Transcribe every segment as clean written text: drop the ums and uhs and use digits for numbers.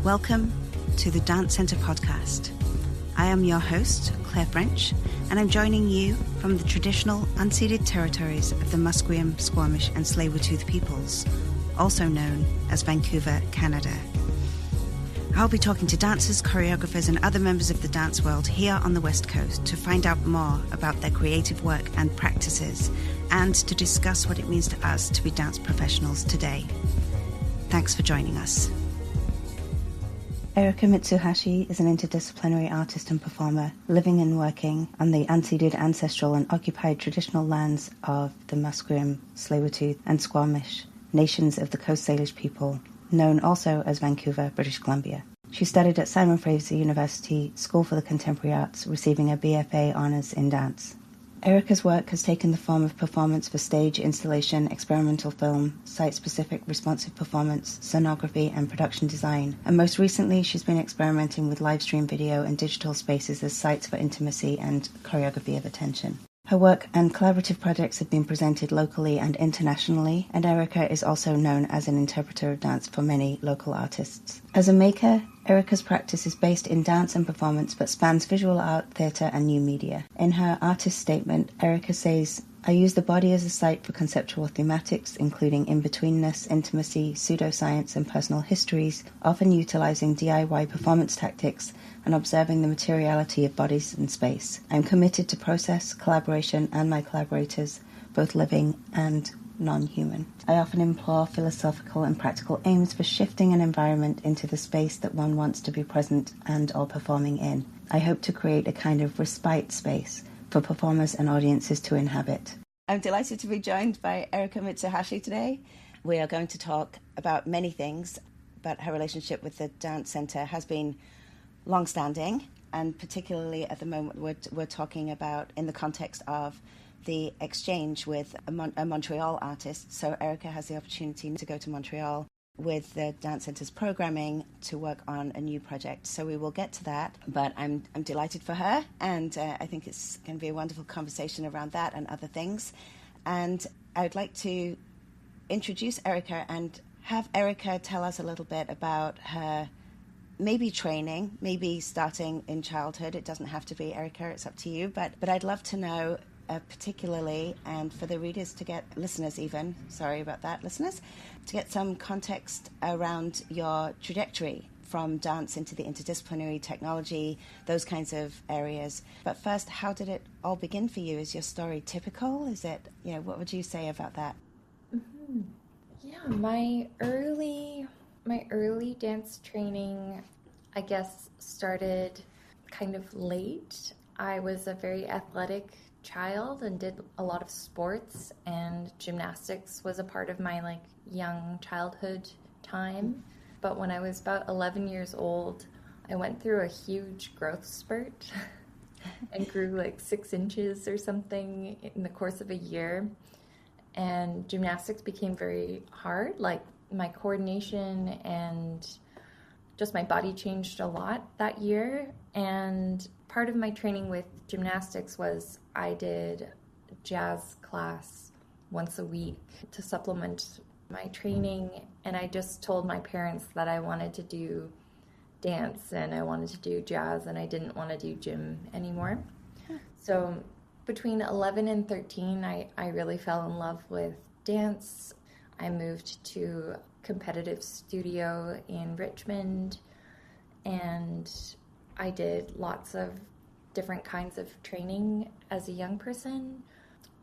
Welcome to the Dance Centre podcast. I am your host, Claire French, and I'm joining you from the traditional unceded territories of the Musqueam, Squamish and Tsleil-Waututh peoples, also known as Vancouver, Canada. I'll be talking to dancers, choreographers and other members of the dance world here on the West Coast to find out more about their creative work and practices and to discuss what it means to us to be dance professionals today. Thanks for joining us. Erika Mitsuhashi is an interdisciplinary artist and performer living and working on the unceded, ancestral and occupied traditional lands of the Musqueam, Tsleil-Waututh and Squamish, nations of the Coast Salish people, known also as Vancouver, British Columbia. She studied at Simon Fraser University School for the Contemporary Arts, receiving a BFA honours in dance. Erika's work has taken the form of performance for stage, installation, experimental film, site-specific responsive performance, sonography and production design. And most recently, she's been experimenting with live stream video and digital spaces as sites for intimacy and choreography of attention. Her work and collaborative projects have been presented locally and internationally, and Erika is also known as an interpreter of dance for many local artists. As a maker, Erika's practice is based in dance and performance but spans visual art, theatre and new media. In her artist statement, Erika says, "I use the body as a site for conceptual thematics, including in-betweenness, intimacy, pseudoscience and personal histories, often utilising DIY performance tactics and observing the materiality of bodies and space. I'm committed to process, collaboration and my collaborators, both living and non-human. I often implore philosophical and practical aims for shifting an environment into the space that one wants to be present and or performing in. I hope to create a kind of respite space for performers and audiences to inhabit." I'm delighted to be joined by Erika Mitsuhashi today. We are going to talk about many things, but her relationship with the Dance Centre has been long-standing, and particularly at the moment we're talking about in the context of the exchange with a Montreal artist. So Erika has the opportunity to go to Montreal with the Dance Centre's programming to work on a new project. So we will get to that, but I'm delighted for her, and I think it's going to be a wonderful conversation around that and other things. And I would like to introduce Erika and have Erika tell us a little bit about her maybe training, maybe starting in childhood. It doesn't have to be, Erika, it's up to you, but I'd love to know particularly, and for the readers to get, listeners even, sorry about that, listeners, to get some context around your trajectory from dance into the interdisciplinary technology, those kinds of areas. But first, how did it all begin for you? Is your story typical? Is it, what would you say about that? Mm-hmm. Yeah, my early dance training, I guess, started kind of late. I was a very athletic child and did a lot of sports, and gymnastics was a part of my young childhood time. But when I was about 11 years old, I went through a huge growth spurt and grew 6 inches or something in the course of a year. And gymnastics became very hard. My coordination and just my body changed a lot that year. And part of my training with gymnastics was I did jazz class once a week to supplement my training. And I just told my parents that I wanted to do dance and I wanted to do jazz and I didn't want to do gym anymore. So between 11 and 13, I really fell in love with dance. I moved to a competitive studio in Richmond, and I did lots of different kinds of training as a young person.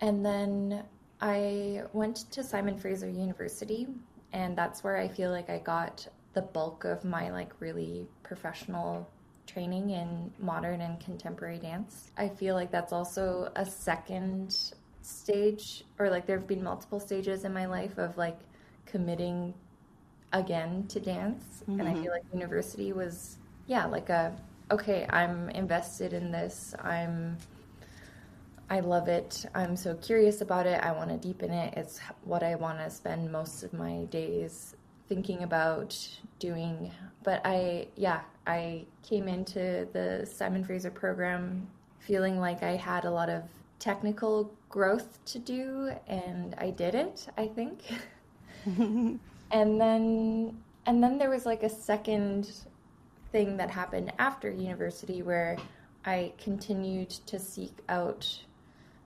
And then I went to Simon Fraser University, and that's where I feel like I got the bulk of my really professional training in modern and contemporary dance. I feel like that's also a second stage, or there have been multiple stages in my life of committing again to dance. Mm-hmm. And I feel like university was okay, I'm invested in this, I love it, I'm so curious about it, I want to deepen it, it's what I want to spend most of my days thinking about doing. But I came into the Simon Fraser program feeling like I had a lot of technical growth to do, and I did it, I think. And then there was a second thing that happened after university where I continued to seek out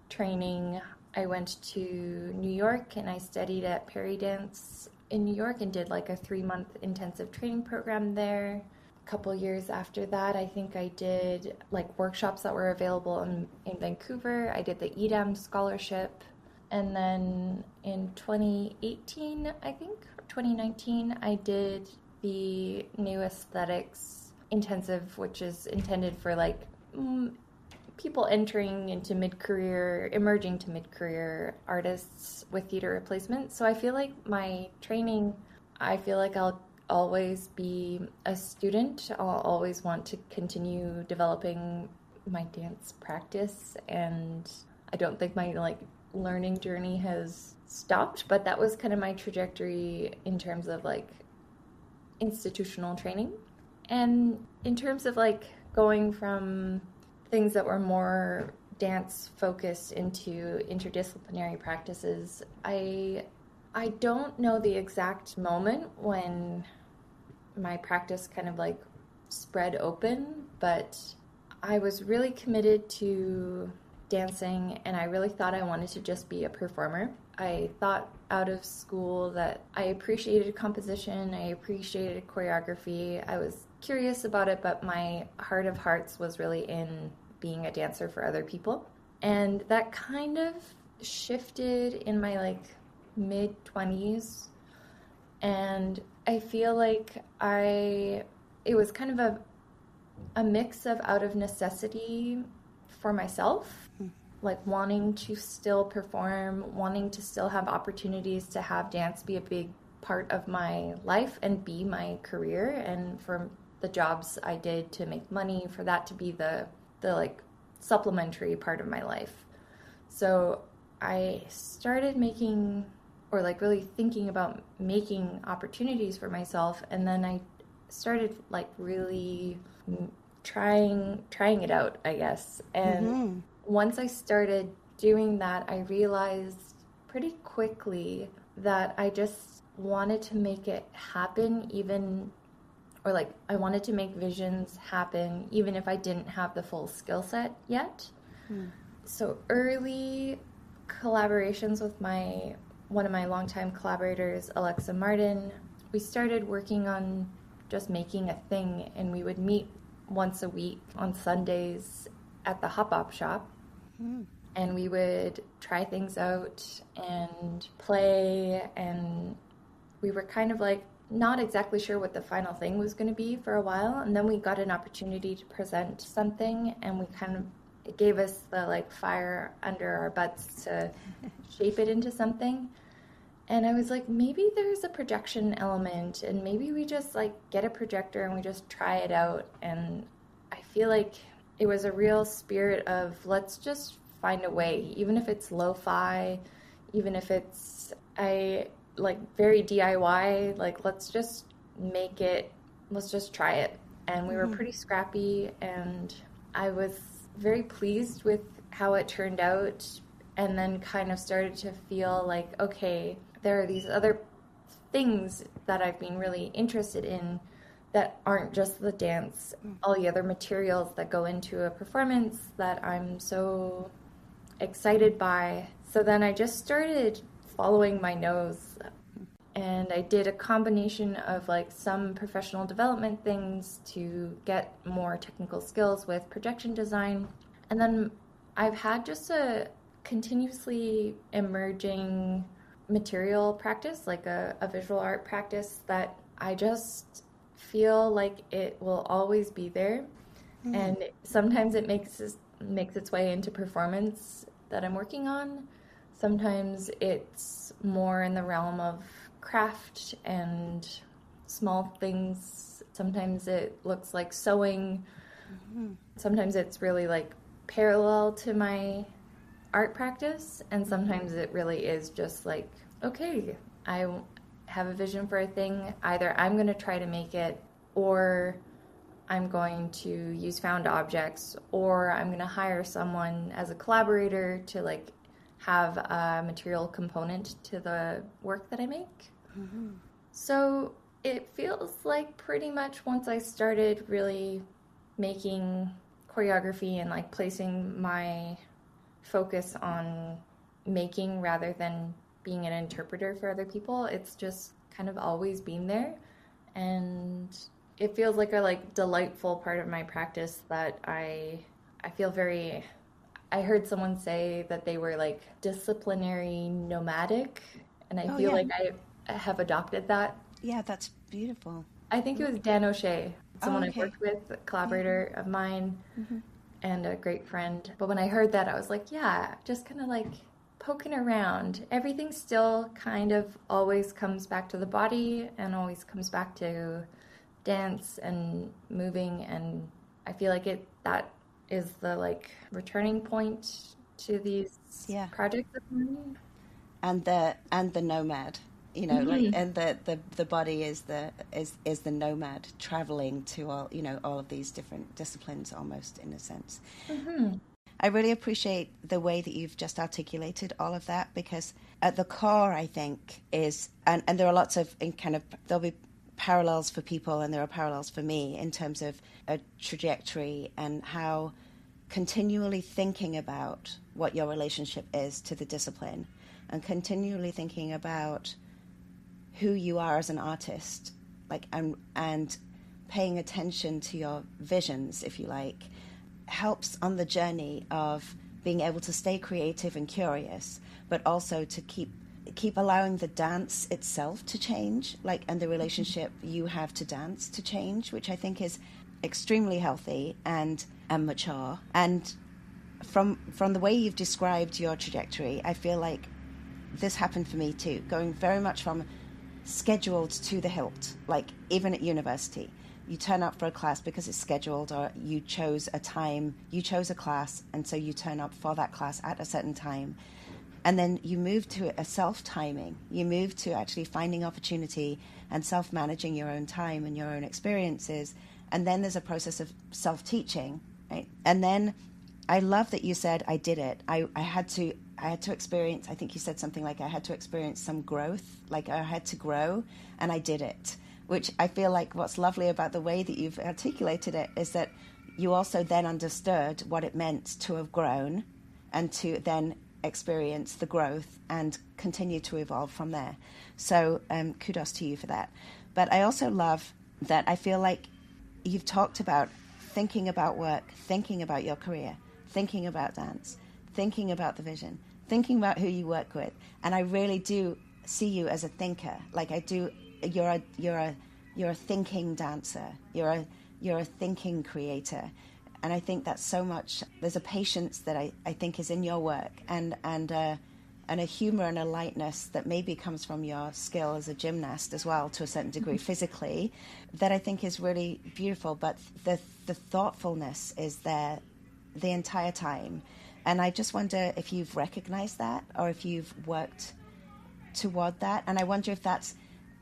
training. I went to New York and I studied at Perry Dance in New York and did like a 3-month intensive training program there. A couple years after that, I think I did like workshops that were available in Vancouver. I did the EDAM scholarship. And then in 2018, I think, or 2019, I did the New Aesthetics intensive, which is intended for like people entering into mid-career, emerging to mid-career artists with theater replacement. So I feel like my training, I feel like I'll always be a student. I'll always want to continue developing my dance practice, and I don't think my like learning journey has stopped, but that was kind of my trajectory in terms of like institutional training. And in terms of like going from things that were more dance focused into interdisciplinary practices, I don't know the exact moment when my practice kind of like spread open, but I was really committed to dancing and I really thought I wanted to just be a performer. I thought out of school that I appreciated composition, I appreciated choreography, I was curious about it, but my heart of hearts was really in being a dancer for other people. And that kind of shifted in my like mid-20s, and I feel like it was kind of a mix of out of necessity for myself, like wanting to still perform, wanting to still have opportunities to have dance be a big part of my life and be my career, and for the jobs I did to make money, for that to be the like supplementary part of my life. So I started making, or like really thinking about making opportunities for myself, and then I started like really trying it out, I guess. And once I started doing that, I realized pretty quickly that I just wanted to make it happen, even, or like I wanted to make visions happen even if I didn't have the full skill set yet. So early collaborations with one of my longtime collaborators, Alexa Martin, we started working on just making a thing, and we would meet once a week on Sundays at the Hop-Op Shop, and we would try things out and play, and we were kind of like not exactly sure what the final thing was going to be for a while, and then we got an opportunity to present something, and it gave us the like fire under our butts to shape it into something. And I was like, maybe there's a projection element, and maybe we just like get a projector and we just try it out. And I feel like it was a real spirit of let's just find a way, even if it's lo-fi, even if it's very DIY, like let's just make it, let's just try it. And we were pretty scrappy, and I was very pleased with how it turned out, and then kind of started to feel like, okay, there are these other things that I've been really interested in that aren't just the dance, all the other materials that go into a performance that I'm so excited by. So then I just started following my nose, and I did a combination of like some professional development things to get more technical skills with projection design. And then I've had just a continuously emerging material practice, like a visual art practice, that I just feel like it will always be there. And sometimes it makes its way into performance that I'm working on. Sometimes it's more in the realm of craft and small things. Sometimes it looks like sewing. Sometimes it's really like parallel to my art practice, and sometimes it really is just like, okay, I have a vision for a thing, either I'm going to try to make it, or I'm going to use found objects, or I'm going to hire someone as a collaborator to like have a material component to the work that I make. So It feels like pretty much once I started really making choreography and like placing my focus on making rather than being an interpreter for other people, it's just kind of always been there. And it feels like a like delightful part of my practice that I feel very. I heard someone say that they were like disciplinary nomadic, and I Oh, feel yeah. like I have adopted that. Yeah, that's beautiful. I think it was Dan O'Shea, Oh, someone I okay. worked with, a Yeah. collaborator of mine and a great friend. But when I heard that, I was like, yeah, just kind of like poking around. Everything still kind of always comes back to the body and always comes back to dance and moving. And I feel like that is the like returning point to these Yeah. projects of mine. And the nomad, like, Mm-hmm. and the body is the nomad traveling to all of these different disciplines, almost, in a sense. Mm-hmm. I really appreciate the way that you've just articulated all of that, because at the core, I think, and there are lots of there'll be parallels for people and there are parallels for me in terms of a trajectory and how continually thinking about what your relationship is to the discipline and continually thinking about who you are as an artist, like, and paying attention to your visions, if you like, helps on the journey of being able to stay creative and curious, but also to keep allowing the dance itself to change, like, and the relationship you have to dance to change, which I think is extremely healthy and mature. And from the way you've described your trajectory, I feel like this happened for me too, going very much from scheduled to the hilt. Like, even at university, you turn up for a class because it's scheduled, or you chose a class, and so you turn up for that class at a certain time. And then you move to a self-timing. You move to actually finding opportunity and self-managing your own time and your own experiences. And then there's a process of self-teaching, right? And then I love that you said, I did it. I had to experience, I think you said something like, I had to experience some growth, like I had to grow, and I did it. Which I feel like what's lovely about the way that you've articulated it is that you also then understood what it meant to have grown and to then experience the growth and continue to evolve from there. So kudos to you for that. But I also love that I feel like you've talked about thinking about work, thinking about your career, thinking about dance, thinking about the vision, thinking about who you work with. And I really do see you as a thinker. Like, I do. You're a thinking dancer. You're a thinking creator. And I think that's so much. There's a patience that I think is in your work, and a humor and a lightness that maybe comes from your skill as a gymnast as well, to a certain degree, physically, that I think is really beautiful. But the thoughtfulness is there the entire time. And I just wonder if you've recognized that, or if you've worked toward that. And I wonder if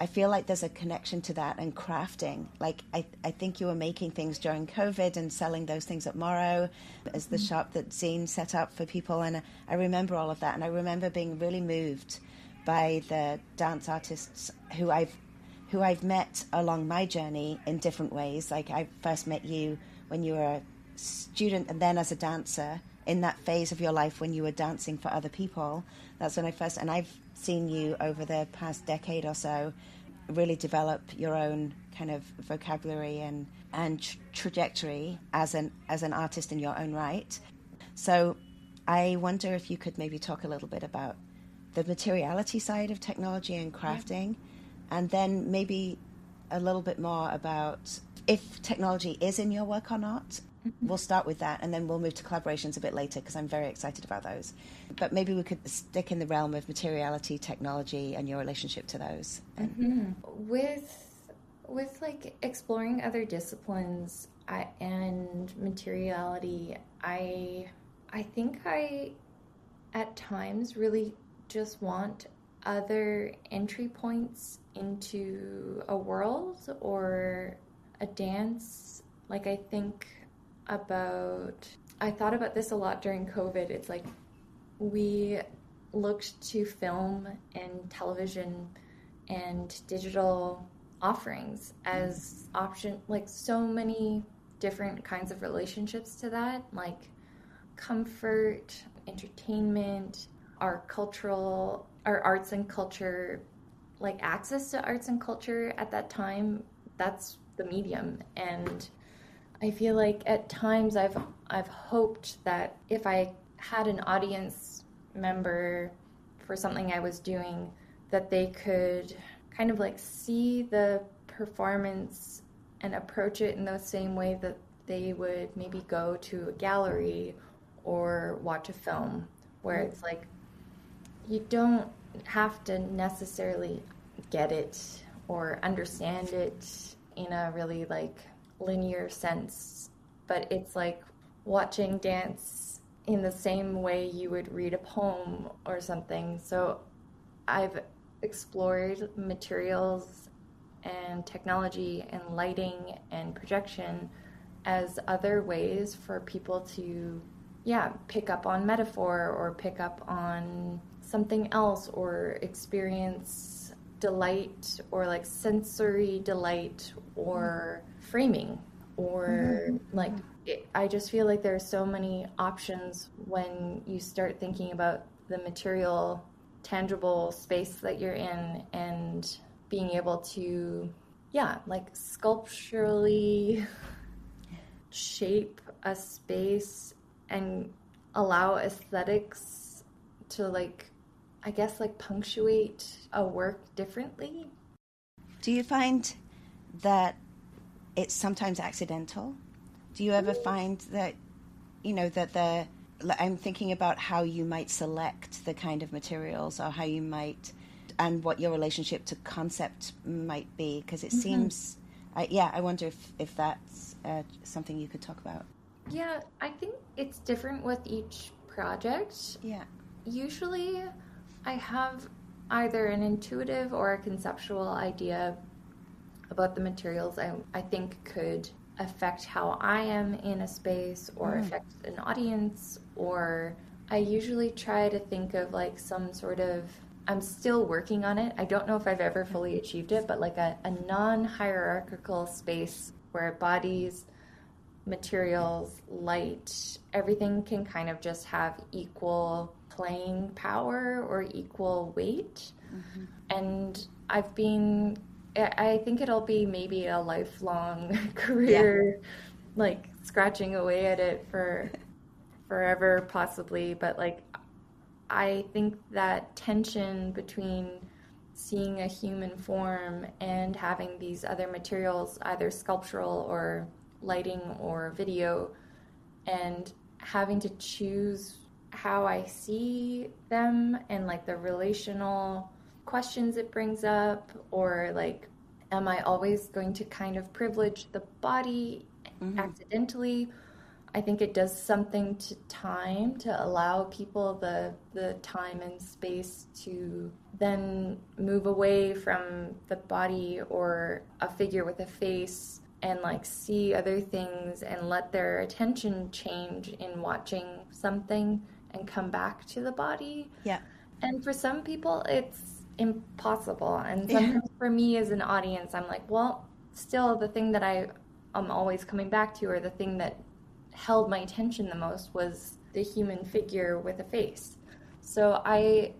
I feel like there's a connection to that and crafting. Like, I think you were making things during COVID and selling those things at Morrow as the shop that Zine set up for people. And I remember all of that. And I remember being really moved by the dance artists who I've met along my journey in different ways. Like, I first met you when you were a student, and then as a dancer in that phase of your life when you were dancing for other people. That's when and I've seen you over the past decade or so really develop your own kind of vocabulary and trajectory as an artist in your own right. So I wonder if you could maybe talk a little bit about the materiality side of technology and crafting, and then maybe a little bit more about if technology is in your work or not. We'll start with that, and then we'll move to collaborations a bit later, because I'm very excited about those. But maybe we could stick in the realm of materiality, technology, and your relationship to those. Mm-hmm. With like exploring other disciplines and materiality, I think I at times really just want other entry points into a world or a dance. Like, I thought about this a lot during COVID. It's like we looked to film and television and digital offerings as option, like so many different kinds of relationships to that, like comfort, entertainment, our arts and culture, like access to arts and culture at that time. That's the medium. And I feel like at times I've hoped that if I had an audience member for something I was doing, that they could kind of like see the performance and approach it in the same way that they would maybe go to a gallery or watch a film, where it's like you don't have to necessarily get it or understand it in a really like linear sense, but it's like watching dance in the same way you would read a poem or something. So I've explored materials and technology and lighting and projection as other ways for people to, pick up on metaphor or pick up on something else or experience delight or like sensory delight or framing or like I just feel like there are so many options when you start thinking about the material, tangible space that you're in and being able to, like sculpturally shape a space and allow aesthetics to like, I guess, like punctuate a work differently. Do you find that it's sometimes accidental? Do you ever find that, I'm thinking about how you might select the kind of materials or how you might, and what your relationship to concept might be, because it seems, I wonder if that's something you could talk about. Yeah, I think it's different with each project. Yeah. Usually I have either an intuitive or a conceptual idea about the materials I think could affect how I am in a space or affect an audience, or I usually try to think of like some sort of, I'm still working on it. I don't know if I've ever fully achieved it, but like a non-hierarchical space where bodies, materials, light, everything can kind of just have equal playing power or equal weight. And I think it'll be maybe a lifelong career, like scratching away at it for forever possibly, but like I think that tension between seeing a human form and having these other materials, either sculptural or lighting or video, and having to choose how I see them and like the relational questions it brings up, or like, am I always going to kind of privilege the body accidentally? I think it does something to time to allow people the time and space to then move away from the body or a figure with a face and like see other things and let their attention change in watching something and come back to the body. Yeah. And for some people it's impossible, and sometimes for me as an audience I'm like, well, still the thing that I'm always coming back to, or the thing that held my attention the most, was the human figure with a face. So I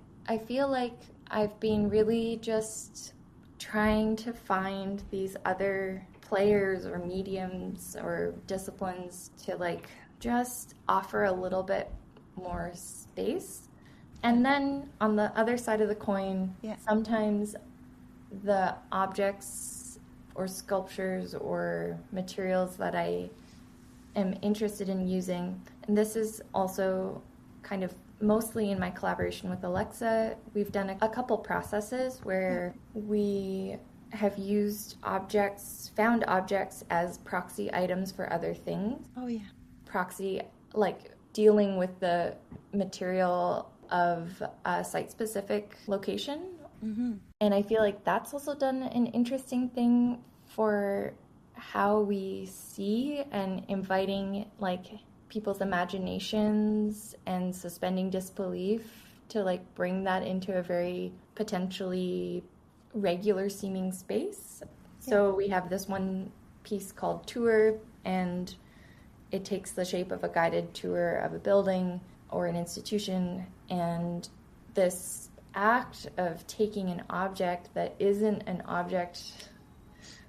feel like I've been really just trying to find these other players or mediums or disciplines to like just offer a little bit more space. And then on the other side of the coin, sometimes the objects or sculptures or materials that I am interested in using, and this is also kind of mostly in my collaboration with Alexa, we've done a couple processes where we have used found objects as proxy items for other things. Oh, yeah. Proxy, like dealing with the material of a site-specific location. And I feel like that's also done an interesting thing for how we see, and inviting like people's imaginations and suspending disbelief to like bring that into a very potentially regular seeming space. So we have this one piece called Tour, and it takes the shape of a guided tour of a building or an institution. And this act of taking an object that isn't an object,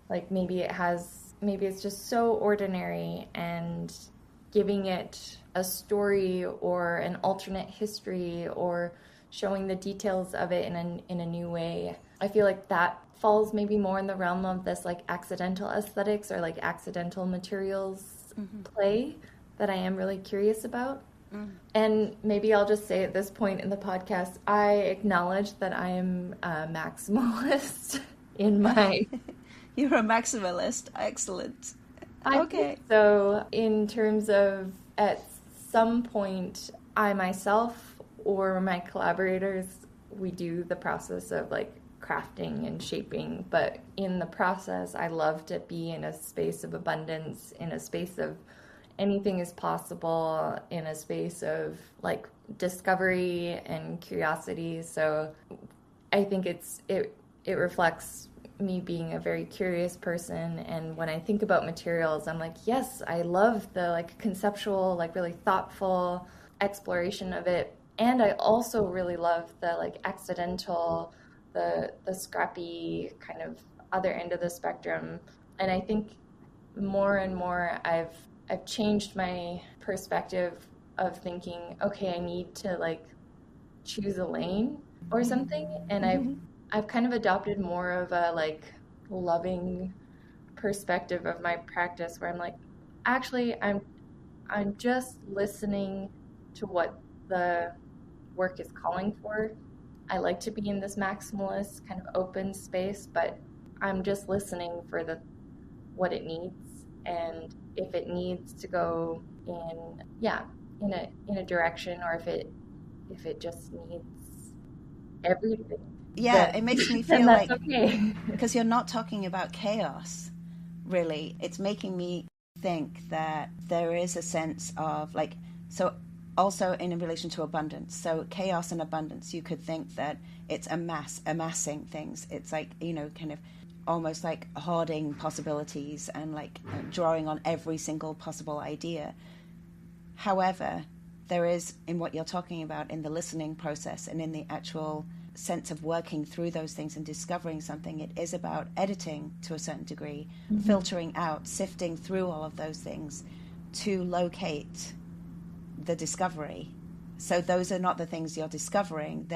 like maybe it's just so ordinary, and giving it a story or an alternate history or showing the details of it in a new way. I feel like that falls maybe more in the realm of this like accidental aesthetics or like accidental materials play that I am really curious about. And maybe I'll just say at this point in the podcast, I acknowledge that I am a maximalist in my... You're a maximalist. Excellent. Okay. So in terms of at some point, I myself or my collaborators, we do the process of like crafting and shaping, but in the process, I love to be in a space of abundance, in a space of anything is possible, in a space of like discovery and curiosity. So I think it reflects me being a very curious person, and when I think about materials, I'm like, yes, I love the like conceptual, like really thoughtful exploration of it, and I also really love the like accidental, the scrappy kind of other end of the spectrum. And I think more and more I've changed my perspective of thinking, okay, I need to like choose a lane or something, and I've kind of adopted more of a like loving perspective of my practice where I'm like, actually I'm just listening to what the work is calling for. I like to be in this maximalist kind of open space, but I'm just listening for what it needs, and if it needs to go in a direction, or if it just needs everything. Yeah, it makes me feel like, okay. Because you're not talking about chaos, really. It's making me think that there is a sense of like, so also in relation to abundance. So chaos and abundance, you could think that it's amassing things. It's like, kind of almost like hoarding possibilities and like drawing on every single possible idea. However, there is, in what you're talking about, in the listening process and in the actual sense of working through those things and discovering something, it is about editing to a certain degree, filtering out, sifting through all of those things to locate the discovery. So those are not the things you're discovering.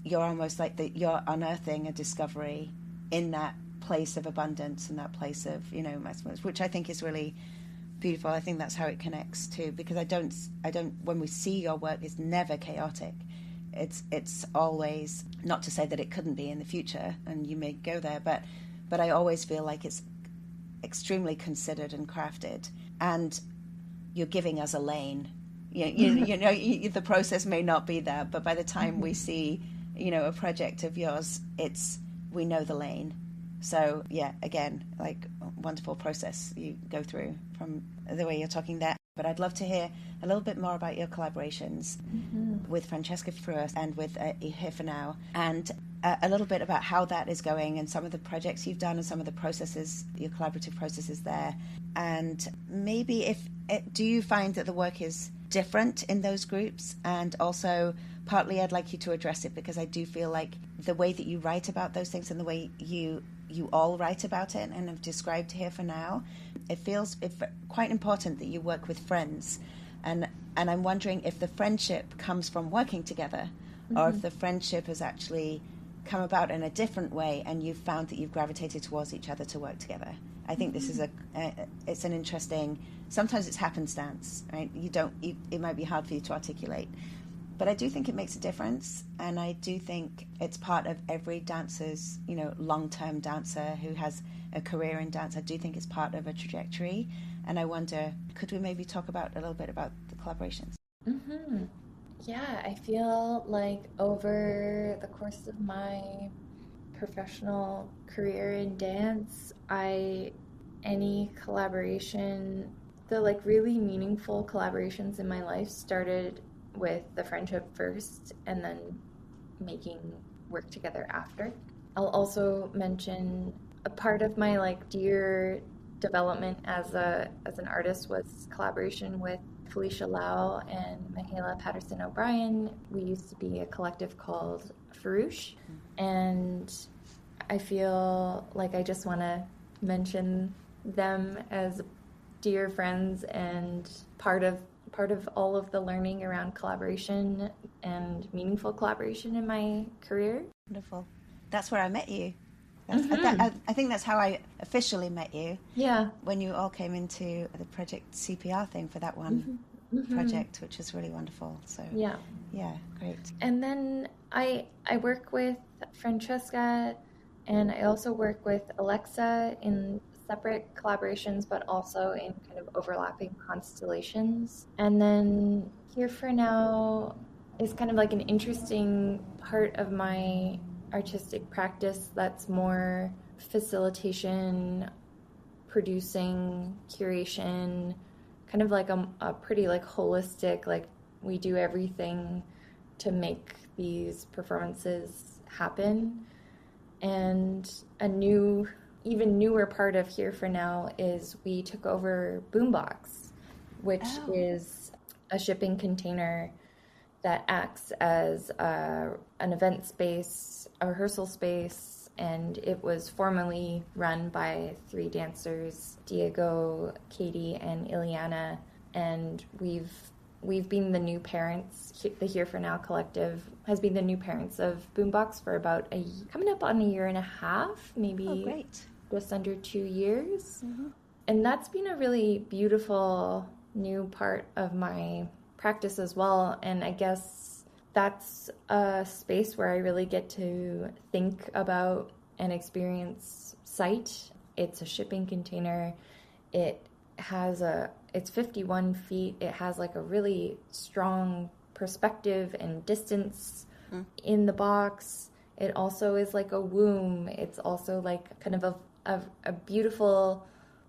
You're almost like you're unearthing a discovery in that place of abundance and that place of, maximalism, which I think is really beautiful. I think that's how it connects too, because I don't, when we see your work, it's never chaotic. It's always, not to say that it couldn't be in the future, and you may go there, but I always feel like it's extremely considered and crafted, and you're giving us a lane. The process may not be there, but by the time we see, a project of yours, we know the lane. So yeah, again, like wonderful process you go through from the way you're talking there. But I'd love to hear a little bit more about your collaborations with Francesca Fruas and with Here for Now, and a little bit about how that is going and some of the projects you've done and some of the processes, your collaborative processes there. And maybe do you find that the work is different in those groups? And also, partly I'd like you to address it, because I do feel like the way that you write about those things and the way you all write about it and have described Here for Now, it feels quite important that you work with friends. And I'm wondering if the friendship comes from working together, or if the friendship has actually come about in a different way and you've found that you've gravitated towards each other to work together. I think this is it's an interesting, sometimes it's happenstance, right? It might be hard for you to articulate, but I do think it makes a difference, and I do think it's part of every dancer's, long-term dancer who has a career in dance. I do think it's part of a trajectory, and I wonder, could we maybe talk a little bit about the collaborations? Yeah, I feel like over the course of my professional career in dance, any collaboration, the like really meaningful collaborations in my life started with the friendship first and then making work together after. I'll also mention a part of my like dear development as an artist was collaboration with Felicia Lau and Michaela Patterson O'Brien. We used to be a collective called Farouche, and I feel like I just want to mention them as dear friends and part of all of the learning around collaboration and meaningful collaboration in my career. Wonderful. That's where I met you. I think that's how I officially met you. Yeah. When you all came into the project CPR thing for that one project, which is really wonderful. So yeah, great. And then I work with Francesca, and I also work with Alexa in separate collaborations, but also in kind of overlapping constellations. And then Here for Now is kind of like an interesting part of my artistic practice that's more facilitation, producing, curation, kind of like a pretty like holistic, like we do everything to make these performances happen. And even newer part of Here for Now is we took over Boombox, which is a shipping container that acts as an event space, a rehearsal space, and it was formerly run by 3 dancers, Diego, Katie, and Ileana, and we've been the new parents. The Here for Now collective has been the new parents of Boombox for about coming up on a year and a half, maybe just under 2 years. Mm-hmm. And that's been a really beautiful new part of my practice as well. And I guess that's a space where I really get to think about and experience sight. It's a shipping container. It's 51 feet. It has like a really strong perspective and distance in the box. It also is like a womb. It's also like kind of a beautiful,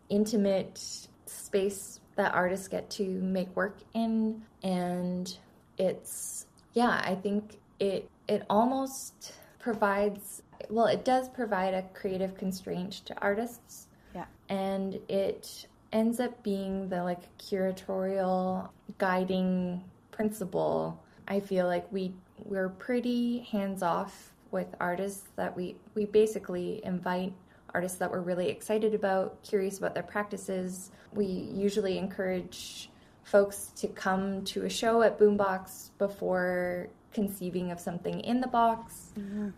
intimate space that artists get to make work in. And I think it almost provides, it does provide a creative constraint to artists. Yeah. And it ends up being the like curatorial guiding principle. I feel like we're pretty hands-off with artists, that we basically invite artists that we're really excited about, curious about their practices. We usually encourage folks to come to a show at Boombox before conceiving of something in the box. Mm-hmm.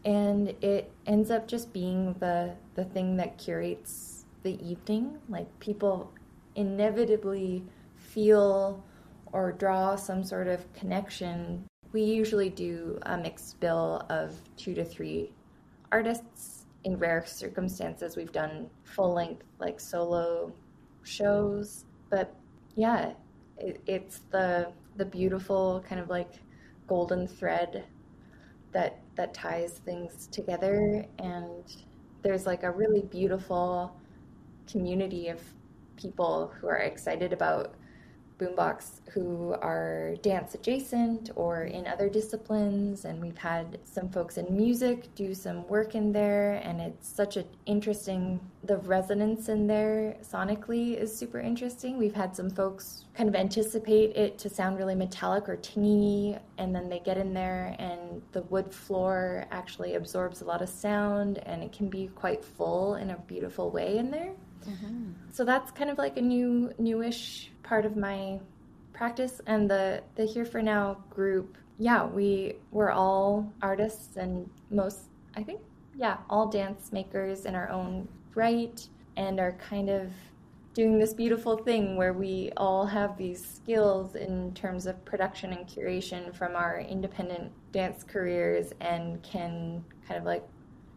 And it ends up just being the thing that curates the evening. Like, people inevitably feel or draw some sort of connection. We usually do a mixed bill of 2 to 3 artists. In rare circumstances, we've done full-length, like, solo shows. But yeah, it's the beautiful kind of like golden thread that ties things together. And there's like a really beautiful community of people who are excited about Boombox, who are dance adjacent or in other disciplines. And we've had some folks in music do some work in there, and it's such an interesting, the resonance in there sonically is super interesting. We've had some folks kind of anticipate it to sound really metallic or tinny, and then they get in there and the wood floor actually absorbs a lot of sound, and it can be quite full in a beautiful way in there. Mm-hmm. So that's kind of like a newish part of my practice. And the Here for Now group, we're all artists, and all dance makers in our own right, and are kind of doing this beautiful thing where we all have these skills in terms of production and curation from our independent dance careers, and can kind of like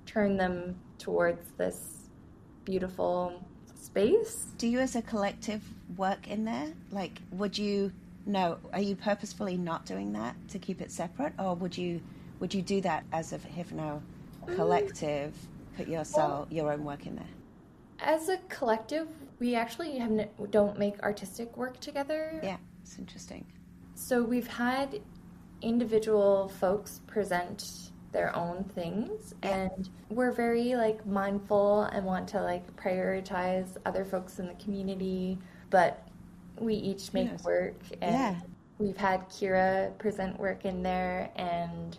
turn them towards this beautiful space. Do you as a collective work in there? Like, are you purposefully not doing that to keep it separate, or would you do that as a Here for Now collective, put your own work in there? As a collective, we actually don't make artistic work together. Yeah, it's interesting. So we've had individual folks present their own things, and we're very like mindful and want to like prioritize other folks in the community, but we each make work, and we've had Kira present work in there, and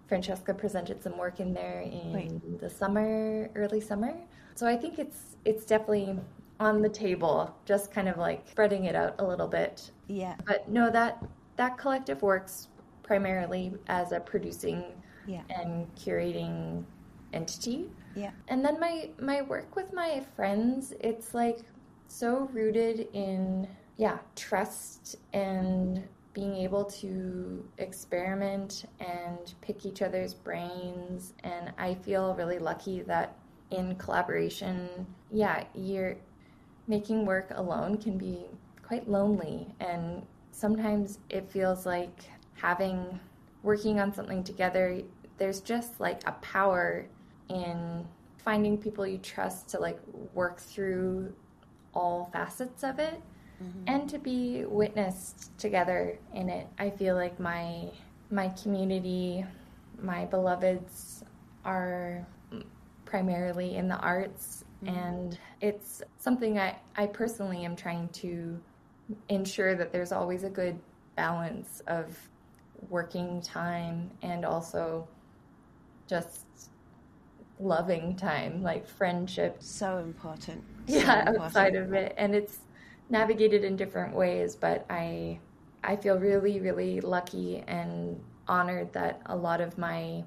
Francesca presented some work in there in the summer, early summer. So I think it's definitely on the table, just kind of like spreading it out a little bit. Yeah. But no, that collective works primarily as a producing and curating entity. Yeah. And then my work with my friends, it's like so rooted in trust and being able to experiment and pick each other's brains. And I feel really lucky that in collaboration, you're making work alone can be quite lonely, and sometimes it feels like working on something together, there's just like a power in finding people you trust to like work through all facets of it, and to be witnessed together in it. I feel like my community, my beloveds, are primarily in the arts, and it's something I personally am trying to ensure that there's always a good balance of working time and also just loving time, like friendship. So important. Outside of it. And it's navigated in different ways, but I feel really, really lucky and honored that a lot of my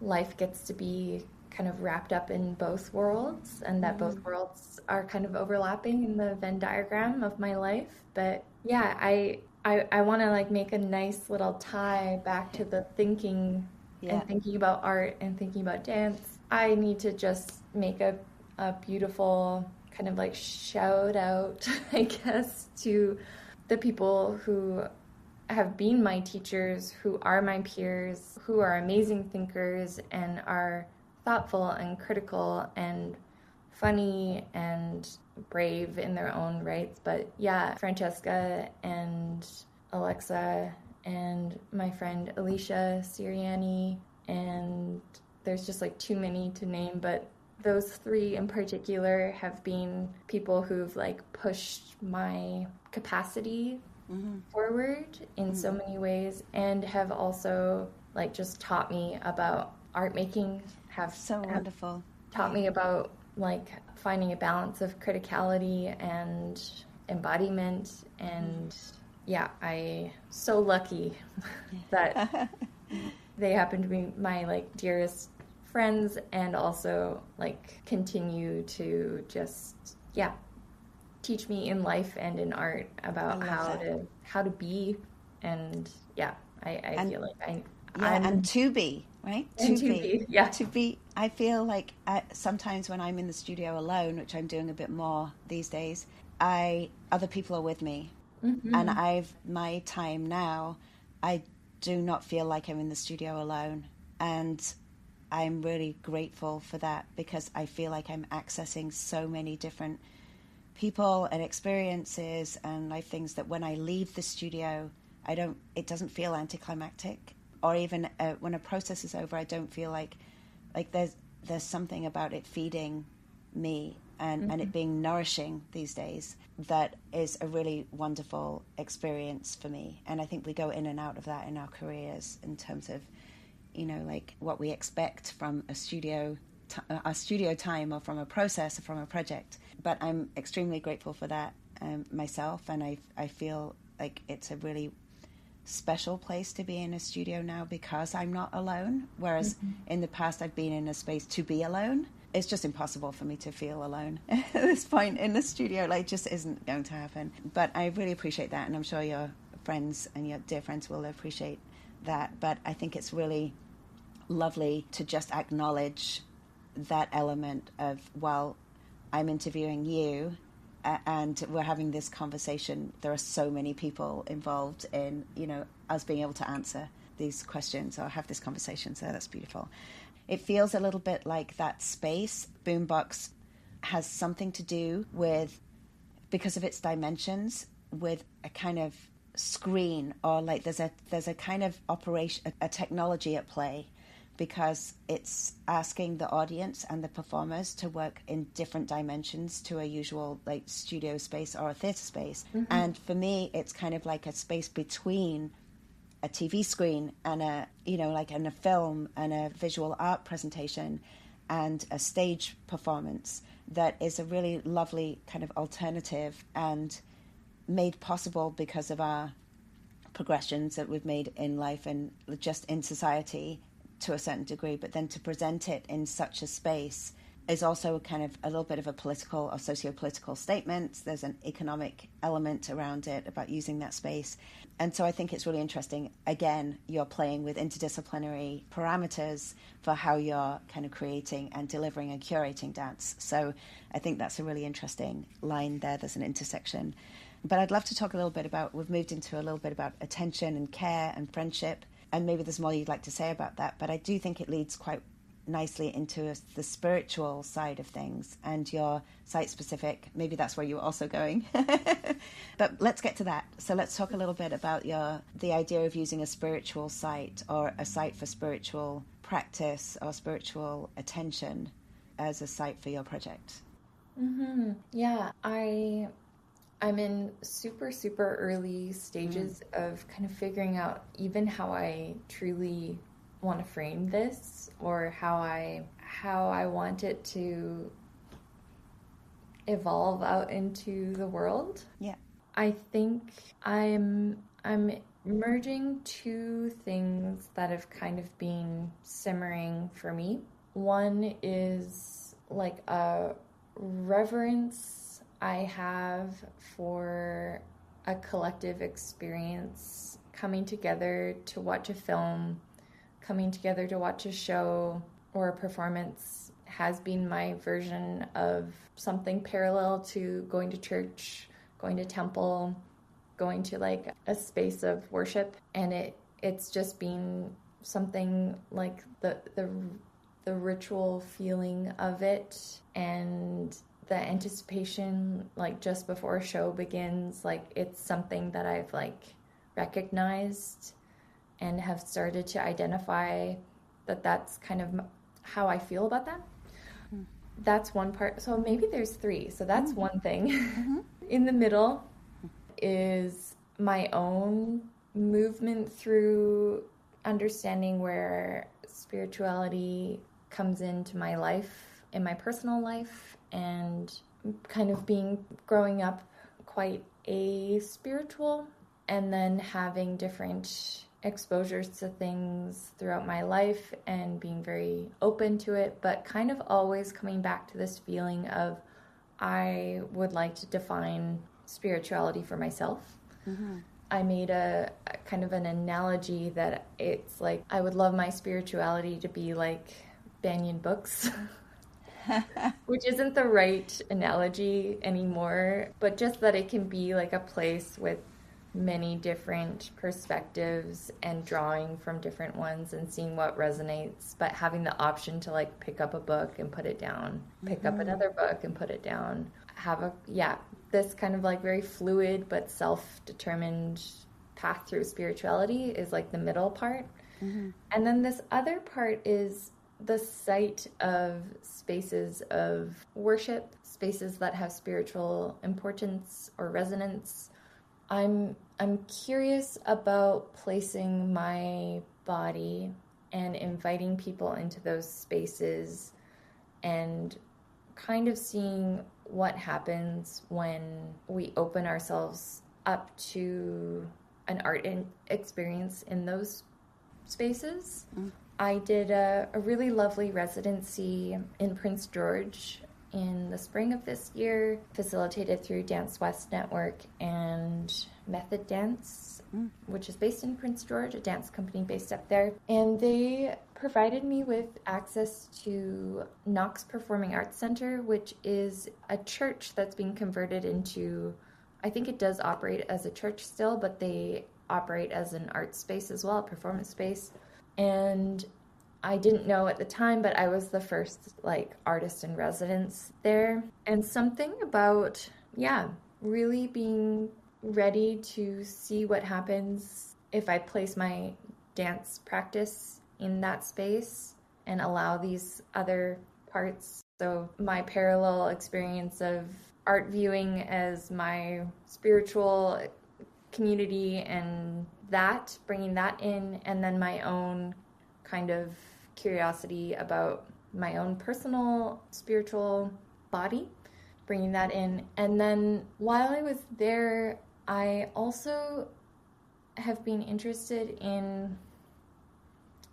life gets to be kind of wrapped up in both worlds, and that both worlds are kind of overlapping in the Venn diagram of my life. But I want to like make a nice little tie back to the thinking and thinking about art and thinking about dance. I need to just make a beautiful kind of like shout out, I guess, to the people who have been my teachers, who are my peers, who are amazing thinkers and are thoughtful and critical and funny and brave in their own rights. But Francesca and Alexa and my friend Alicia Siriani, and there's just like too many to name, but those three in particular have been people who've like pushed my capacity forward in so many ways, and have also like just taught me about art making, wonderful. Taught me about like finding a balance of criticality and embodiment, and I so lucky that they happen to be my like dearest friends, and also like continue to just teach me in life and in art about how to be, and I feel like I'm to be right and to be. I feel like sometimes when I'm in the studio alone, which I'm doing a bit more these days, other people are with me, and my time now, I do not feel like I'm in the studio alone, and I'm really grateful for that, because I feel like I'm accessing so many different people and experiences and life things that when I leave the studio, it doesn't feel anticlimactic, or even when a process is over, I don't feel like there's something about it feeding me and it being nourishing these days that is a really wonderful experience for me. And I think we go in and out of that in our careers in terms of, like what we expect from a studio time, or from a process, or from a project. But I'm extremely grateful for that myself, and I feel like it's a really special place to be in a studio now, because I'm not alone, whereas in the past I've been in a space to be alone. It's just impossible for me to feel alone at this point in the studio. Like, it just isn't going to happen. But I really appreciate that, and I'm sure your friends and your dear friends will appreciate that. But I think it's really lovely to just acknowledge that element of, while I'm interviewing you and we're having this conversation, there are so many people involved in, us being able to answer these questions or have this conversation. So that's beautiful. It feels a little bit like that space, Boombox, has something to do with, because of its dimensions, with a kind of screen, or like there's a kind of operation, a technology at play, because it's asking the audience and the performers to work in different dimensions to a usual like studio space or a theater space. Mm-hmm. And for me, it's kind of like a space between a TV screen and a, you know, like in a film and a visual art presentation and a stage performance that is a really lovely kind of alternative and made possible because of our progressions that we've made in life and just in society to a certain degree, but then to present it in such a space is also kind of a little bit of a political or socio-political statement. There's an economic element around it about using that space. And so I think it's really interesting. Again, you're playing with interdisciplinary parameters for how you're kind of creating and delivering and curating dance. So I think that's a really interesting line there. There's an intersection. But I'd love to talk a little bit about, we've moved into a little bit about attention and care and friendship. And maybe there's more you'd like to say about that, but I do think it leads quite nicely into the spiritual side of things and your site-specific. Maybe that's where you were also going. But let's get to that. So let's talk a little bit about the idea of using a spiritual site or a site for spiritual practice or spiritual attention as a site for your project. Mm-hmm. Yeah, I'm in super, super early stages of kind of figuring out even how I truly want to frame this, or how I want it to evolve out into the world. Yeah. I think I'm merging two things that have kind of been simmering for me. One is like a reverence I have for a collective experience, coming together to watch a film, coming together to watch a show or a performance has been my version of something parallel to going to church, going to temple, going to like a space of worship. And it's just been something like the ritual feeling of it, and the anticipation, like just before a show begins, like it's something that I've like recognized and have started to identify that that's kind of how I feel about that. Mm-hmm. That's one part. So maybe there's three. So that's one thing. Mm-hmm. In the middle is my own movement through understanding where spirituality comes into my life, in my personal life, and kind of growing up quite aspiritual, and then having different exposures to things throughout my life and being very open to it, but kind of always coming back to this feeling of I would like to define spirituality for myself. Mm-hmm. I made a kind of an analogy that it's like I would love my spirituality to be like Banyan books. Which isn't the right analogy anymore, but just that it can be like a place with many different perspectives and drawing from different ones and seeing what resonates, but having the option to like pick up a book and put it down, pick up another book and put it down, this kind of like very fluid but self-determined path through spirituality is like the middle part. Mm-hmm. And then this other part is the site of spaces of worship, spaces that have spiritual importance or resonance. I'm curious about placing my body and inviting people into those spaces and kind of seeing what happens when we open ourselves up to an art experience in those spaces. Mm. I did a really lovely residency in Prince George in the spring of this year, facilitated through Dance West Network and Method Dance, which is based in Prince George, a dance company based up there. And they provided me with access to Knox Performing Arts Center, which is a church that's being converted into, I think it does operate as a church still, but they operate as an art space as well, a performance space. And I didn't know at the time, but I was the first artist in residence there. And something about, really being ready to see what happens if I place my dance practice in that space and allow these other parts. So my parallel experience of art viewing as my spiritual community and that, bringing that in, and then my own kind of curiosity about my own personal spiritual body, bringing that in. And then while I was there, I also have been interested in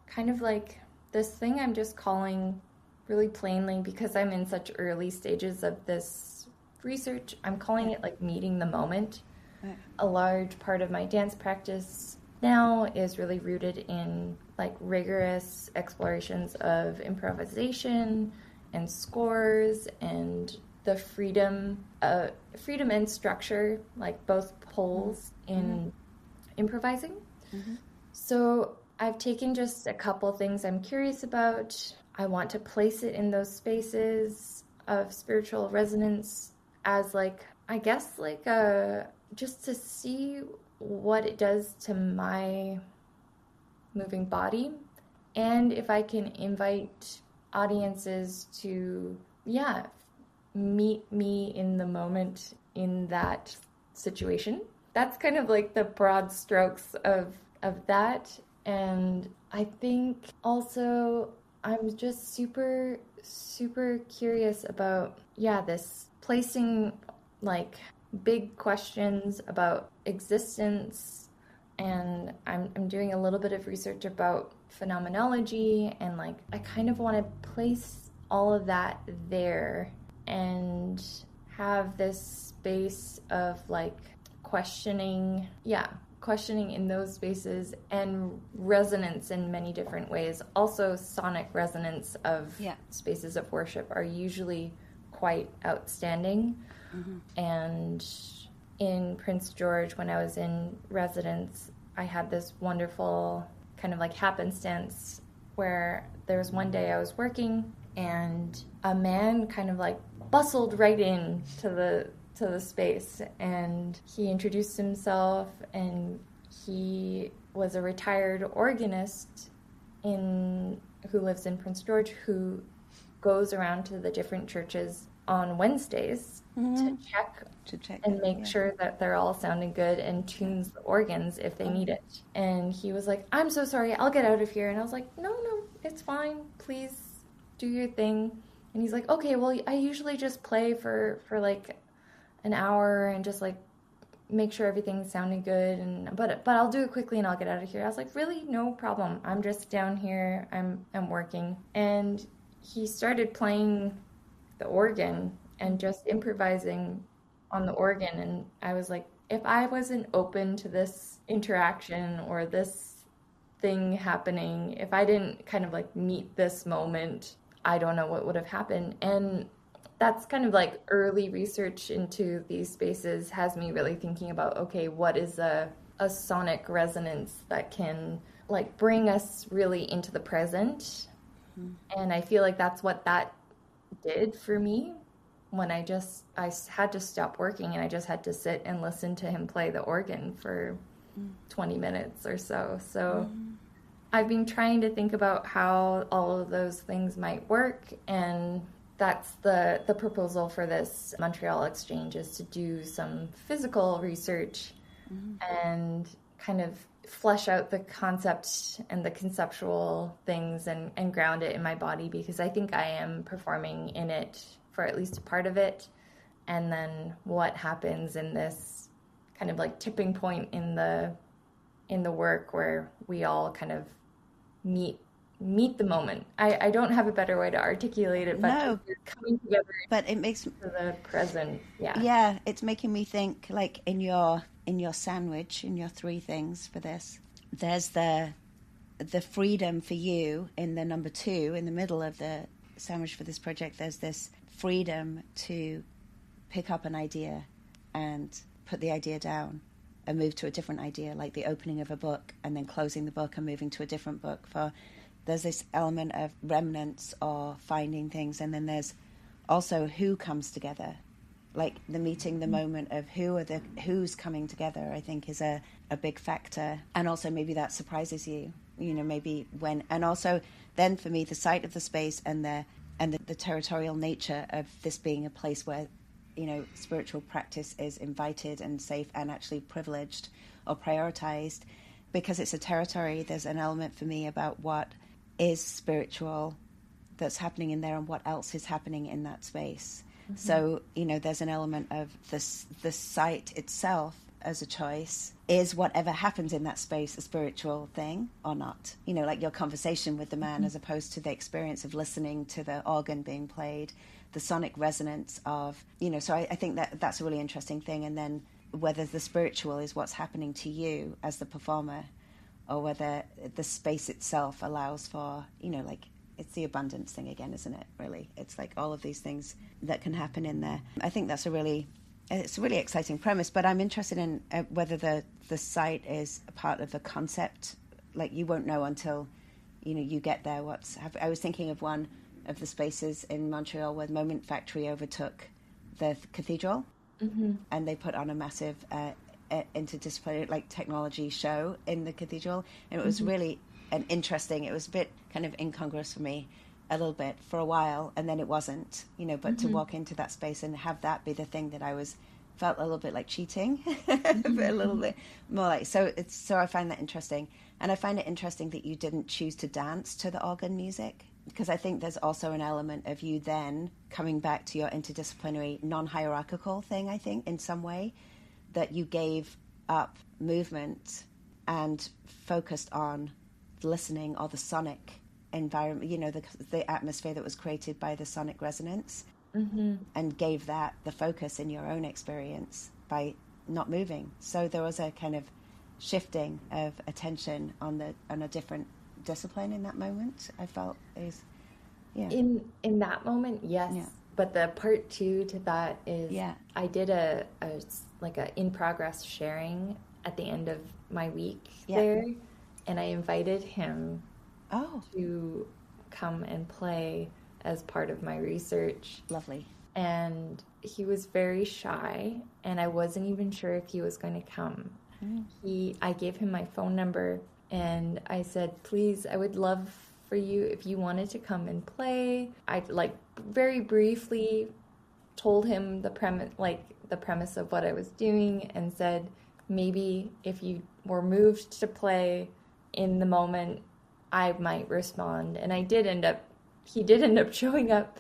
kind of like this thing I'm just calling really plainly, because I'm in such early stages of this research, I'm calling it like meeting the moment. Right. A large part of my dance practice now is really rooted in like rigorous explorations of improvisation and scores and the freedom and structure, like both poles in improvising. Mm-hmm. So I've taken just a couple things I'm curious about. I want to place it in those spaces of spiritual resonance as like, I guess like just to see what it does to my moving body, and if I can invite audiences to, meet me in the moment in that situation. That's kind of like the broad strokes of that. And I think also I'm just super, super curious about, this placing like big questions about existence. And I'm doing a little bit of research about phenomenology, and like I kind of want to place all of that there and have this space of like questioning in those spaces, and resonance in many different ways. Also, sonic resonance of spaces of worship are usually quite outstanding. Mm-hmm. And in Prince George, when I was in residence, I had this wonderful kind of like happenstance where there was one day I was working and a man kind of like bustled right in to the space, and he introduced himself, and he was a retired organist who lives in Prince George, who goes around to the different churches on Wednesdays to check and make sure that they're all sounding good, and tunes the organs if they need it. And he was like, "I'm so sorry, I'll get out of here." And I was like, no, it's fine, please do your thing. And he's like, "Okay, well, I usually just play for like an hour and just like make sure everything's sounding good, but I'll do it quickly and I'll get out of here." I was like, "Really? No problem. I'm just down here. I'm working." And he started playing the organ and just improvising on the organ, and I was like, if I wasn't open to this interaction or this thing happening, if I didn't kind of like meet this moment, I don't know what would have happened. And that's kind of like early research into these spaces has me really thinking about, okay, what is a sonic resonance that can like bring us really into the present? Mm-hmm. And I feel like that's what that did for me when I had to stop working and I just had to sit and listen to him play the organ for 20 minutes or so. So I've been trying to think about how all of those things might work, and that's the proposal for this Montreal exchange, is to do some physical research and kind of flesh out the concept and the conceptual things and ground it in my body, because I think I am performing in it for at least a part of it. And then what happens in this kind of like tipping point in the work where we all kind of meet the moment. I don't have a better way to articulate it, but no, coming together. But it makes to the present. Yeah, it's making me think like in your sandwich, in your three things for this, there's the freedom for you in the number two, in the middle of the sandwich for this project. There's this freedom to pick up an idea and put the idea down and move to a different idea, like the opening of a book and then closing the book and moving to a different book. There's this element of remnants or finding things, and then there's also who comes together like the meeting the moment of who's coming together, I think is a big factor. And also maybe that surprises you, maybe when, and also then for me, the site of the space and the territorial nature of this being a place where, spiritual practice is invited and safe and actually privileged or prioritized. Because it's a territory, there's an element for me about what is spiritual that's happening in there and what else is happening in that space. Mm-hmm. So, there's an element of the site itself as a choice. Is whatever happens in that space a spiritual thing or not? Like your conversation with the man, mm-hmm. as opposed to the experience of listening to the organ being played, the sonic resonance of, so I think that's a really interesting thing. And then whether the spiritual is what's happening to you as the performer, or whether the space itself allows for, like, it's the abundance thing again, isn't it, really? It's like all of these things that can happen in there. I think it's a really exciting premise, but I'm interested in whether the site is a part of the concept. Like, you won't know until, you get there I was thinking of one of the spaces in Montreal where Moment Factory overtook the cathedral, mm-hmm. and they put on a massive interdisciplinary, like, technology show in the cathedral, and it was mm-hmm. really it was a bit kind of incongruous for me a little bit for a while, and then it wasn't, but mm-hmm. to walk into that space and have that be the thing that felt a little bit like cheating, mm-hmm. but a little bit more like, so I find that interesting. And I find it interesting that you didn't choose to dance to the organ music, because I think there's also an element of you then coming back to your interdisciplinary, non-hierarchical thing, I think, in some way, that you gave up movement and focused on listening or the sonic environment, the atmosphere that was created by the sonic resonance, mm-hmm. and gave that the focus in your own experience by not moving. So there was a kind of shifting of attention on a different discipline in that moment. I felt in that moment, yes. Yeah. But the part two to that is, I did a in progress sharing at the end of my week there, and I invited him to come and play as part of my research. Lovely. And he was very shy, and I wasn't even sure if he was going to come. I gave him my phone number, and I said, please, I would love for you if you wanted to come and play. I very briefly told him the premise of what I was doing, and said maybe if you were moved to play in the moment, I might respond. And he did end up showing up,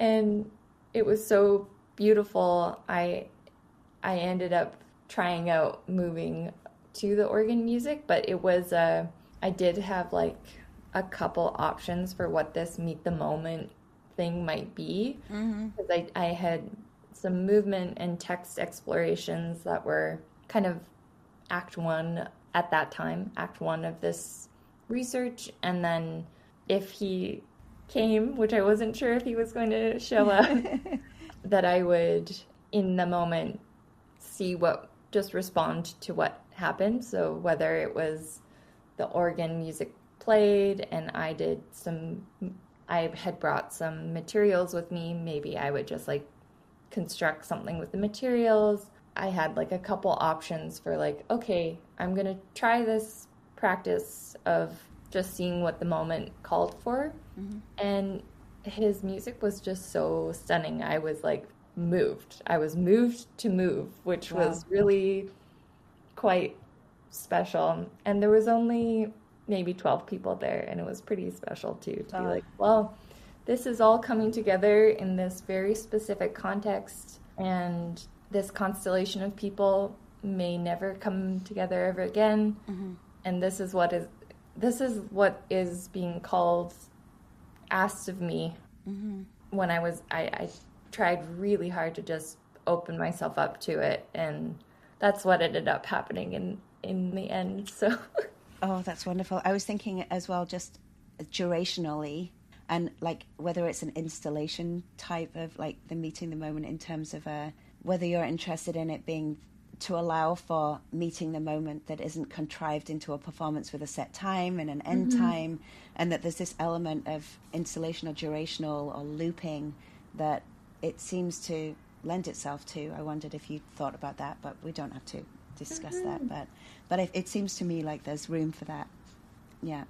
and it was so beautiful. I ended up trying out moving to the organ music, but it was I did have a couple options for what this meet the moment thing might be, because mm-hmm. I had some movement and text explorations that were kind of act one at that time, act one of this research. And then if he came, which I wasn't sure if he was going to show up, that I would in the moment just respond to what happened. So whether it was the organ music played and I had brought some materials with me, maybe I would just construct something with the materials. I had a couple options for okay, I'm gonna try this practice of just seeing what the moment called for. Mm-hmm. And his music was just so stunning. I was moved. I was moved to move, which was really quite special. And there was only maybe 12 people there, and it was pretty special too, to be well, this is all coming together in this very specific context, and this constellation of people may never come together ever again. Mm-hmm. And this is what is being asked of me. Mm-hmm. When I tried really hard to just open myself up to it, and that's what ended up happening in the end. So oh, that's wonderful. I was thinking as well, just durationally, and whether it's an installation type of the meeting the moment, in terms of whether you're interested in it being to allow for meeting the moment that isn't contrived into a performance with a set time and an end mm-hmm. time, and that there's this element of installation or durational or looping that it seems to lend itself to. I wondered if you thought about that, but we don't have to discuss that. But it seems to me like there's room for that. Yeah.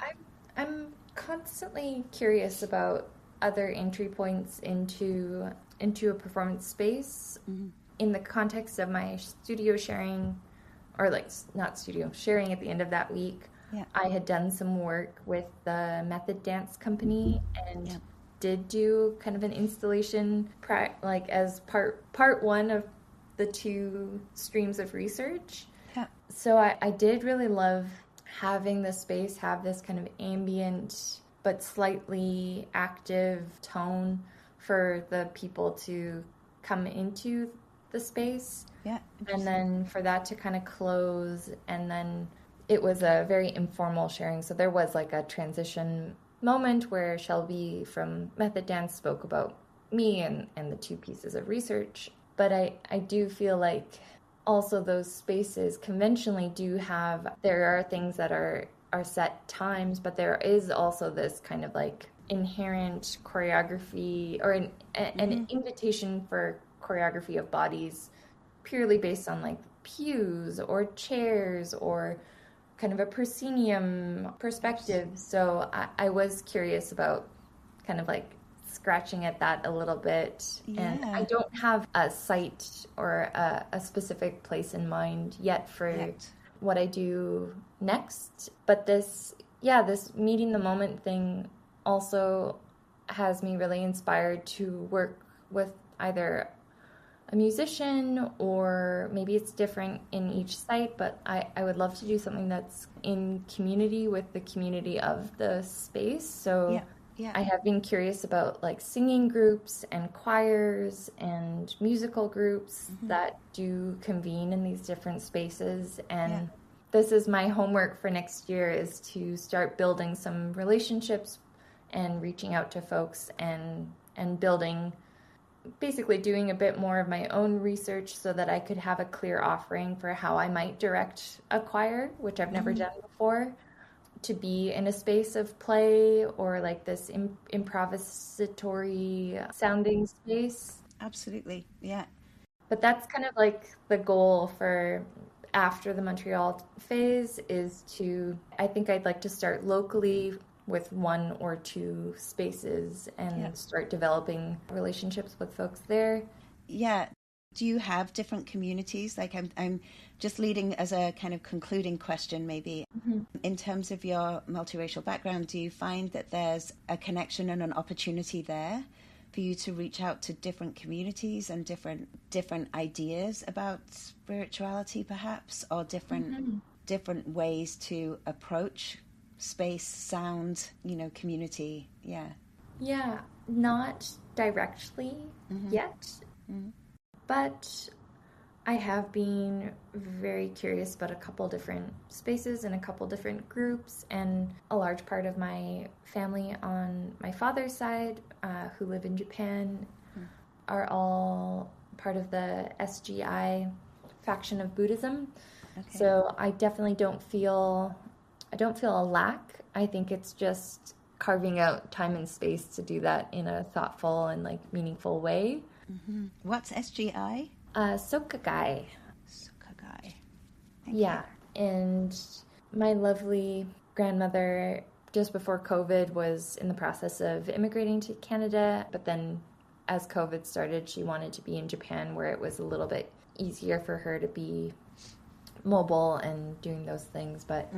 I'm constantly curious about other entry points into a performance space in the context of my studio sharing, or like not studio sharing at the end of that week. Yeah. I had done some work with the Method Dance Company and did do kind of an installation like as part one of the two streams of research. Yeah. So I did really love having the space have this kind of ambient but slightly active tone for the people to come into the space. Yeah. And then for that to kind of close, and then it was a very informal sharing. So there was like a transition moment where Shelby from Method Dance spoke about me and the two pieces of research. But I do feel like also those spaces conventionally there are things that are set times, but there is also this kind of like inherent choreography or an invitation for choreography of bodies purely based on like pews or chairs or kind of a proscenium perspective. So I was curious about kind of like scratching at that a little bit. And I don't have a site or a specific place in mind yet for what I do next. But this meeting the moment thing also has me really inspired to work with either a musician, or maybe it's different in each site, but I would love to do something that's in community with the community of the space. So I have been curious about like singing groups and choirs and musical groups that do convene in these different spaces. And this is my homework for next year, is to start building some relationships and reaching out to folks and building, basically doing a bit more of my own research so that I could have a clear offering for how I might direct a choir, which I've never done before, to be in a space of play or like this improvisatory sounding space. Absolutely, yeah. But that's kind of like the goal for after the Montreal phase, is I think I'd like to start locally with one or two spaces and start developing relationships with folks there. Yeah. Do you have different communities? Like I'm just leading as a kind of concluding question, maybe. In terms of your multiracial background, do you find that there's a connection and an opportunity there for you to reach out to different communities and different ideas about spirituality, perhaps, or different ways to approach space, sound, community? Yeah, not directly yet, but I have been very curious about a couple different spaces and a couple different groups, and a large part of my family on my father's side, who live in Japan, are all part of the SGI faction of Buddhism. Okay. So I definitely don't feel a lack. I think it's just carving out time and space to do that in a thoughtful and like meaningful way. What's SGI? Sokagai. Sokagai. Yeah, and my lovely grandmother, just before COVID, was in the process of immigrating to Canada, but then as COVID started, she wanted to be in Japan, where it was a little bit easier for her to be mobile and doing those things. But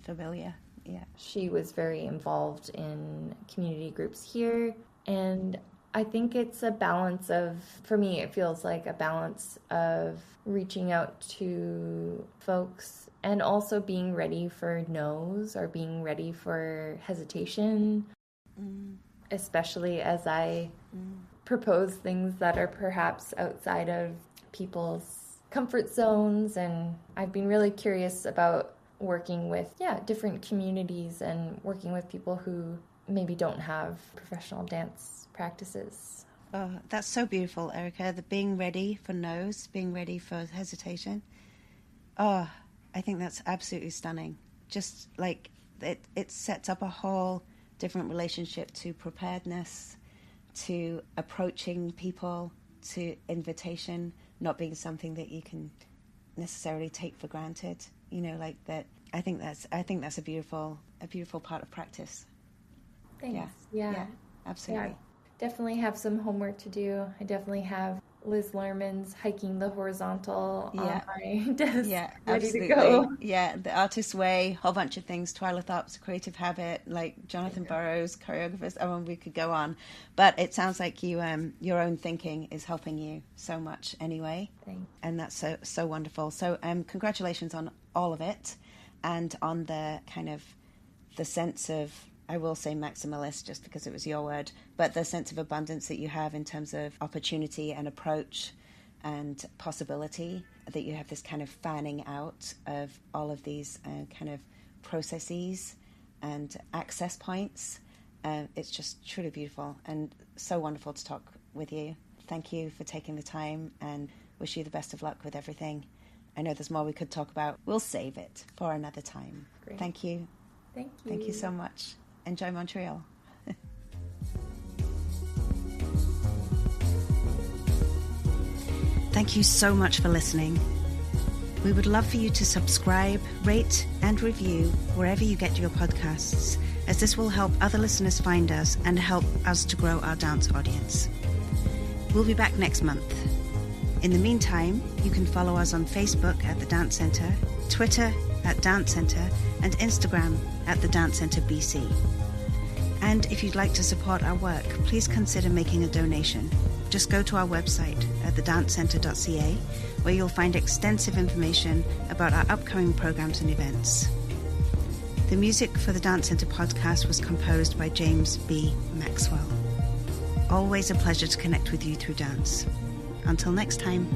familiar, yeah. She was very involved in community groups here, and I think it's a balance of, for me, it feels like a balance of reaching out to folks and also being ready for no's or being ready for hesitation, especially as I propose things that are perhaps outside of people's comfort zones. And I've been really curious about working with, different communities and working with people who maybe don't have professional dance practices. Oh, that's so beautiful, Erika. The being ready for no's, being ready for hesitation. Oh, I think that's absolutely stunning. Just like it sets up a whole different relationship to preparedness, to approaching people to invitation not being something that you can necessarily take for granted, like that. I think that's a beautiful part of practice. Thanks. Yeah, absolutely. Yeah, definitely have some homework to do. I definitely have Liz Lerman's Hiking the Horizontal on my desk, ready absolutely. to go. Yeah, The Artist's Way, whole bunch of things. Twyla Tharp's Creative Habit, like Jonathan Burrows, choreographers. I mean, we could go on, but it sounds like you, your own thinking is helping you so much anyway. Thanks. And that's so wonderful. So, congratulations on all of it, and on the kind of the sense of, I will say maximalist just because it was your word, but the sense of abundance that you have in terms of opportunity and approach and possibility, that you have this kind of fanning out of all of these kind of processes and access points. It's just truly beautiful and so wonderful to talk with you. Thank you for taking the time, and wish you the best of luck with everything. I know there's more we could talk about. We'll save it for another time. Great. Thank you. Thank you. Thank you so much. Enjoy Montreal. Thank you so much for listening. We would love for you to subscribe, rate, and review wherever you get your podcasts, as this will help other listeners find us and help us to grow our dance audience. We'll be back next month. In the meantime, you can follow us on Facebook at The Dance Centre, Twitter at Dance Centre, and Instagram at The Dance Centre BC. And if you'd like to support our work, please consider making a donation. Just go to our website at thedancecentre.ca, where you'll find extensive information about our upcoming programs and events. The music for the Dance Centre podcast was composed by James B. Maxwell. Always a pleasure to connect with you through dance. Until next time.